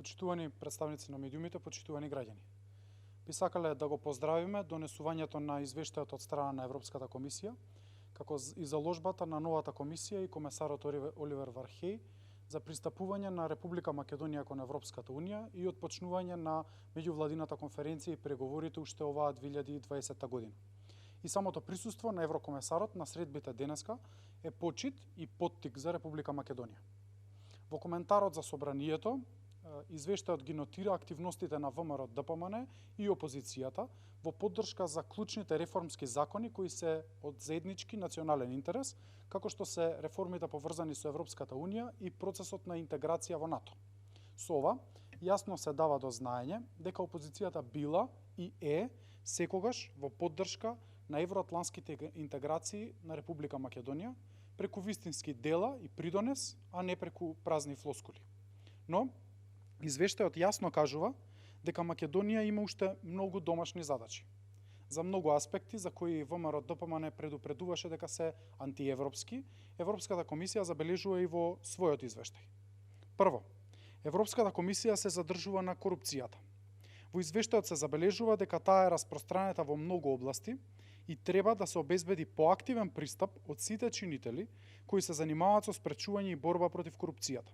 почитувани представници на медиумите, почитувани граѓани. Би сакале да го поздравиме донесувањето на извештајот од страна на Европската комисија, како и заложбата на новата комисија и комесарот Оливер Вархеј за пристапување на Република Македонија кон Европската Унија и отпочнување на меѓувладината конференција и преговорите уште оваа 2020 година. И самото присуство на еврокомесарот на средбите денеска е почит и поттик за Република Македонија. Во коментарот за собранието, извештајот ги нотира активностите на ВМРО ДПМН и опозицијата во поддршка за клучните реформски закони кои се од заеднички национален интерес, како што се реформите поврзани со Европската Унија и процесот на интеграција во НАТО. Со ова, јасно се дава до знаење дека опозицијата била и е секогаш во поддршка на евроатлантските интеграции на Република Македонија преку вистински дела и придонес, а не преку празни флоскули. Но, извештајот јасно кажува дека Македонија има уште многу домашни задачи. За многу аспекти за кои ВМРО ДПМН предупредуваше дека се антиевропски, Европската комисија забележува и во својот извештај. Прво, Европската комисија се задржува на корупцијата. Во извештајот се забележува дека таа е распространета во многу области и треба да се обезбеди поактивен пристап од сите чинители кои се занимаваат со спречување и борба против корупцијата.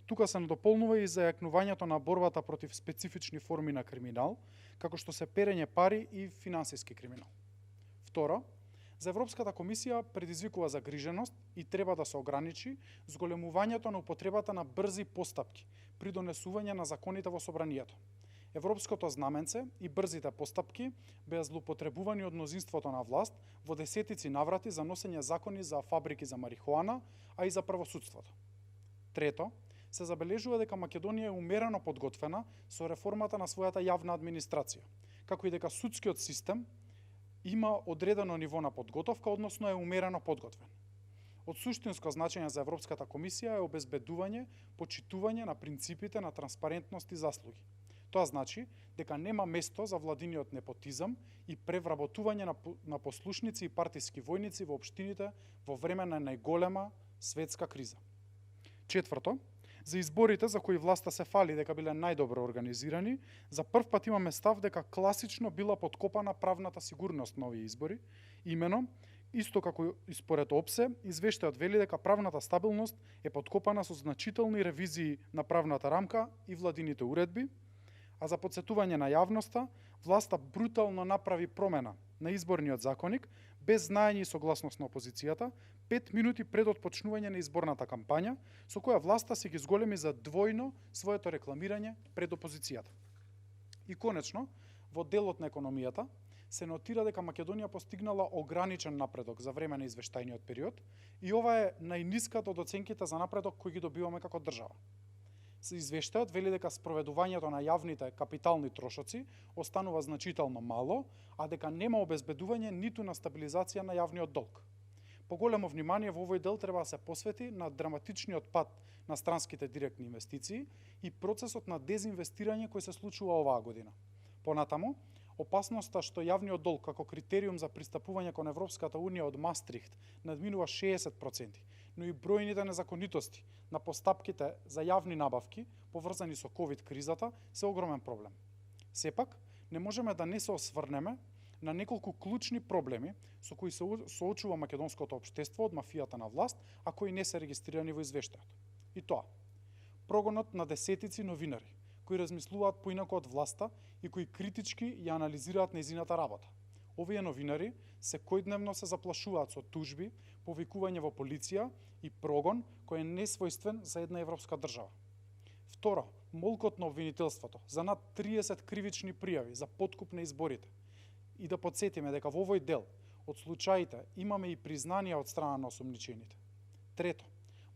Тука се надополнува и зајакнувањето на борбата против специфични форми на криминал, како што се перење пари и финансиски криминал. Второ, за Европската комисија предизвикува загриженост и треба да се ограничи зголемувањето на употребата на брзи постапки при донесување на законите во собранието. Европското знаменце и брзите постапки беа злоупотребувани од мнозинството на власт во десетици наврати за носење закони за фабрики за марихуана, а и за правосудството. Трето, се забележува дека Македонија е умерено подготвена со реформата на својата јавна администрација, како и дека судскиот систем има одредено ниво на подготовка, односно е умерено подготвен. Од суштинско значење за Европската комисија е обезбедување, почитување на принципите на транспарентност и заслуги. Тоа значи дека нема место за владиниот непотизам и превработување на послушници и партиски војници во општините во време на најголема светска криза. Четврто, за изборите за кои власта се фали дека биле најдобро организирани, за прв пат имаме став дека класично била подкопана правната сигурност на овие избори, имено, исто како и според ОПСЕ, извештајот вели дека правната стабилност е подкопана со значителни ревизии на правната рамка и владините уредби, а за подсетување на јавноста, власта брутално направи промена на изборниот законник без знаење и согласност на опозицијата, 5 минути пред отпочнување на изборната кампања, со која власта си ги зголеми за двојно своето рекламирање пред опозицијата. И конечно, во делот на економијата, се нотира дека Македонија постигнала ограничен напредок за време на извештајниот период и ова е најниската од оценките за напредок кои ги добиваме како држава. Извештајот вели дека спроведувањето на јавните капитални трошоци останува значително мало, а дека нема обезбедување ниту на стабилизација на јавниот долг. Поголемо внимание во овој дел треба да се посвети на драматичниот пад на странските директни инвестиции и процесот на дезинвестирање кој се случува оваа година. Понатаму, опасноста што јавниот долг како критериум за пристапување кон Европската Унија од Мастрихт надминува 60%, но и бројните незаконитости на постапките за јавни набавки поврзани со ковид кризата се огромен проблем. Сепак, не можеме да не се осврнеме на неколку клучни проблеми со кои се соочува македонското општество од мафијата на власт, а кои не се регистрирани во извештајот. И тоа, прогонот на десетици новинари, кои размислуваат поинако од власта и кои критички ја анализираат нејзината работа. Овие новинари секојдневно се заплашуваат со тужби, повикување во полиција и прогон кој е несвојствен за една европска држава. Второ, молкот на обвинителството за над 30 кривични пријави за подкуп на изборите. И да подсетиме дека во овој дел од случаите имаме и признанија од страна на осумничените. Трето,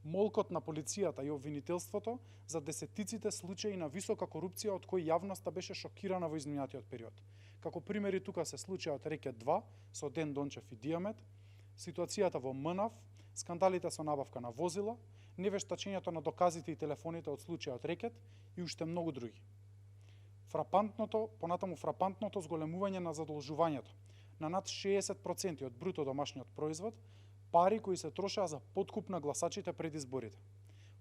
молкот на полицијата и обвинителството за десетиците случаи на висока корупција од кои јавноста беше шокирана во изминатиот период. Како примери тука се случајот Рекет 2 со Ден Дончев и Дијамет, ситуацијата во МНАВ, скандалите со набавка на возила, невештачењето на доказите и телефоните од случајот Рекет и уште многу други. Фрапантното зголемување на задолжувањето на над 60% од бруто домашниот производ, пари кои се трошеа за подкуп на гласачите пред изборите.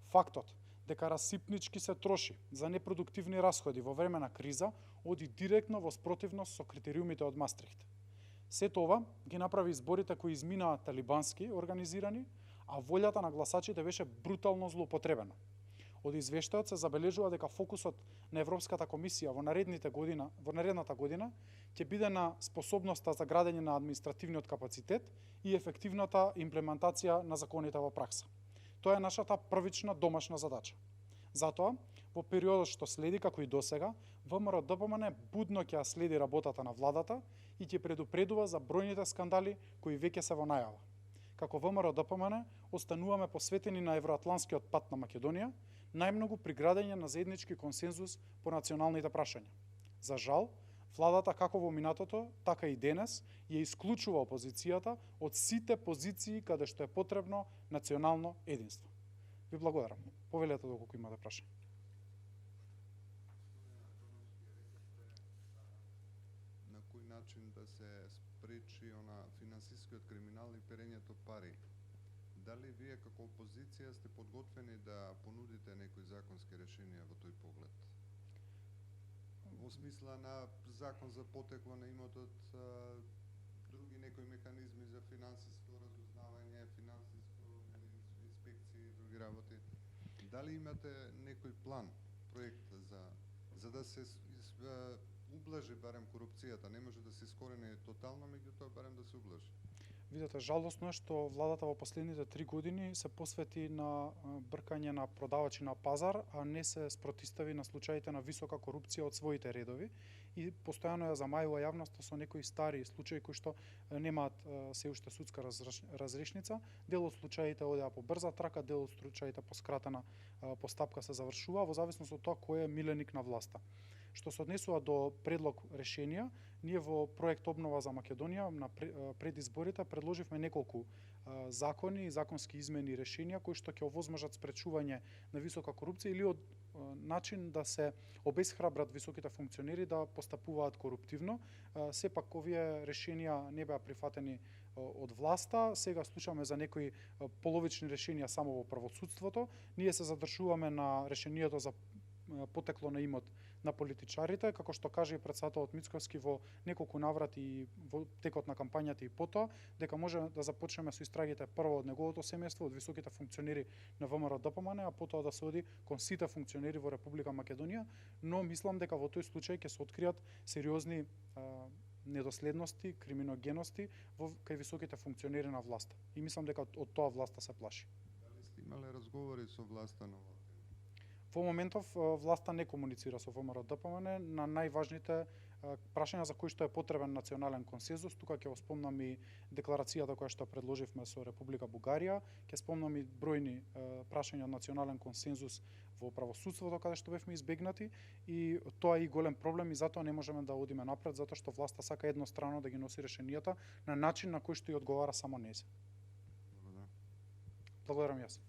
Фактот дека расипнички се троши за непродуктивни расходи во време на криза, оди директно во спротивност со критериумите од Мастрихт. Сето ова ги направи изборите кои изминаа талибански организирани, а волјата на гласачите беше брутално злоупотребена. Од извештајот се забележува дека фокусот на Европската комисија во наредната година ќе биде на способноста за градење на административниот капацитет и ефективната имплементација на законите во пракса. Тоа е нашата првична домашна задача. Затоа, во периодот што следи, како и досега, ВМРО-ДПМН будно ќе ја следи работата на владата и ќе предупредува за бројните скандали кои веќе се во најава. Како ВМРО-ДПМН остануваме посветени на евроатланскиот пат на Македонија, најмногу при градење на заеднички консензус по националните прашања. За жал, владата како во минатото, така и денес ја исклучува опозицијата од сите позиции каде што е потребно национално единство. Ви благодарам. Повелете доколку имате прашање. На кој начин да се спречи финансискиот криминал и перењето пари? Дали вие како опозиција сте подготвени да понудите некои законски решенија во тој поглед? Во смисла на закон за потекло на имотот, други некои механизми за финансиско разузнавање, финансиско инспекции и други работи. Дали имате некој план, проект за да се ублажи барем корупцијата? Не може да се искорени тотално, меѓутоа барем да се ублажи. Видете, жалосно е што владата во последните 3 години се посвети на бркање на продавачи на пазар, а не се спротистави на случаите на висока корупција од своите редови и постојано ја замајува јавноста со некои стари случаи кои што немаат се уште судска разрешница. Дел од случаите одеа по брза трака, дел од случаите по скратена постапка се завршува во зависност од тоа кој е миленик на власта. Што се однесува до предлог решенија, ние во проект Обнова за Македонија пред изборите предложивме неколку закони и законски измени и решенија кои што ќе овозможат спречување на висока корупција или од начин да се обесхрабрат високите функционери да постапуваат коруптивно. Сепак овие решенија не беа прифатени од власта. Сега слушаме за некои половични решенија само во правосудството. Ние се задржуваме на решението за потекло на имот на политичарите, како што каже и претседателот Мицковски во неколку наврати и во текот на кампањата и потоа, дека може да започнеме со истрагите прво од неговото семејство, од високите функционери на ВМРО-ДПМН, а потоа да се оди кон сите функционери во Република Македонија, но мислам дека во тој случај ќе се откријат сериозни недоследности, криминогености кај високите функционери на власта. И мислам дека од тоа власта се плаши. Дали сте имале разговори со власта на Во моментов власта не комуницира со ВМРО-ДПМН на најважните прашања за кои што е потребен национален консензус. Тука ќе спомнам и декларацијата која што предложивме со Република Бугарија, ќе спомнам и бројни прашања од национален консензус во правосудството каде што бевме избегнати и тоа е и голем проблем и затоа не можеме да одиме напред затоа што власта сака еднострано да ги носи решенијата на начин на кој што ја одговара само незе. Благодарам. Благодарам јас.